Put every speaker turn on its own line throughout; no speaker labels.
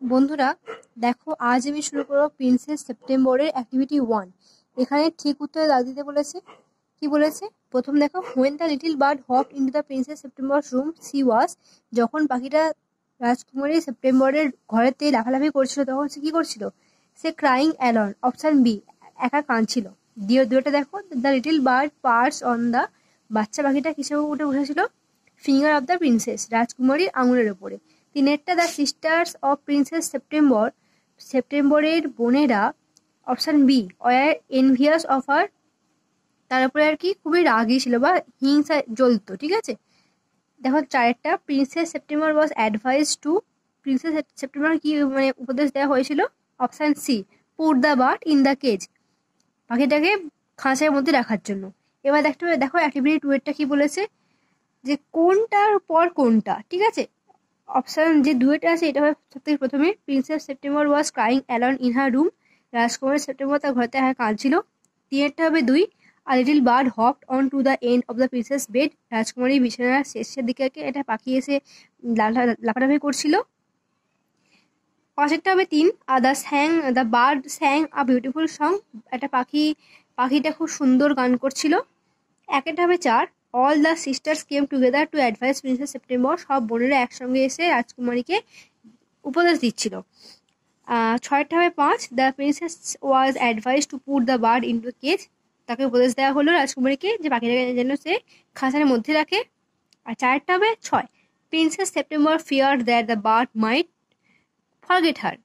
বন্ধুরা দেখো, আজ আমি শুরু করবো প্রিন্সেস সেপ্টেম্বরের অ্যাক্টিভিটি 1। এখানে ঠিক উত্তরে দাগ দিতে বলেছে। কি বলেছে প্রথম দেখো, when the little bird hopped into the princess September room she was, যখন পাখিটা রাজকুমারী সেপ্টেম্বরের ঘরেতে লাফালাফি করছিল তখন সে কি করছিল? সে ক্রাইং অ্যালন, অপশন বি, একা কাঁদছিল। দুটোটা দেখো, the little bird perched on the, বাচ্চা পাখিটা কিসের উপরে বসেছিল? ফিঙ্গার অফ দ্য প্রিন্সেস, রাজকুমারীর আঙুলের ওপরে। তিনেরটা, the sisters of princess September, সেপ্টেম্বরের বোনেরা, option B, were envious of her, তার উপরে আর কি খুবই রাগী ছিল বা হিংসা জ্বলতো। ঠিক আছে, দেখো চারেরটা, princess September was advised to, princess September কি মানে উপদেশ দেওয়া হয়েছিল? Option C, put the bird in the cage, পাখিটাকে খাঁচার মধ্যে রাখার জন্য। এবার দেখো অ্যাক্টিভিটি 2 এরটা কি বলেছে, যে কোনটার পর কোনটা। ঠিক আছে, অপশন যে দুয়েটা আছে এটা হবে সবথেকে প্রথমে, princess September was crying alone in her room, রাজকুমারী সেপ্টেম্বর তার ঘরেতে কাঁদছিল। তিনেরটা হবে 2, a little bird hopped on to the end of the princess bed, রাজকুমারী বিছানার শেষের দিকে একটা পাখি এসে লাফালাফি করছিল। পাশেরটা হবে 3, the bird স্যাং a beautiful song, একটা পাখিটা খুব সুন্দর গান করছিল। একটা হবে 4, all the sisters came together two advice princess September, সব বোনেরা একসঙ্গে এসে রাজকুমারীকে উপদেশ দিচ্ছিল। 6টা হবে 5, the princess was advised to put the bird into cage, তাকে উপদেশ দেওয়া হলো রাজকুমারীকে যে পাখিটাকে যেন সে খাঁচার মধ্যে রাখে। আর 4টা হবে 6, princess September fear that the bird might forget her,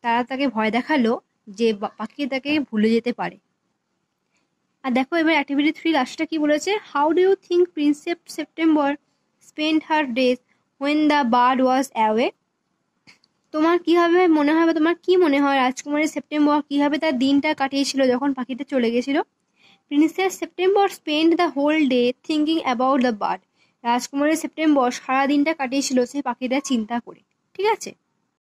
তারা তাকে ভয় দেখালো যে পাখি তাকে ভুলে যেতে পারে। আর দেখো এবার অ্যাক্টিভিটি 3 লাস্টটা কি বলেছে, how do you think princess September spend her days when the bird was away, তোমার কিভাবে মনে হয় বা তোমার কি মনে হয় রাজকুমারী সেপ্টেম্বর কিভাবে তার দিনটা কাটিয়েছিল যখন পাখিটা চলে গেছিল? Princess September spend the whole day thinking about the bird, রাজকুমারী সেপ্টেম্বর সারা দিনটা কাটিয়েছিল সেই পাখিটা চিন্তা করে। ঠিক আছে।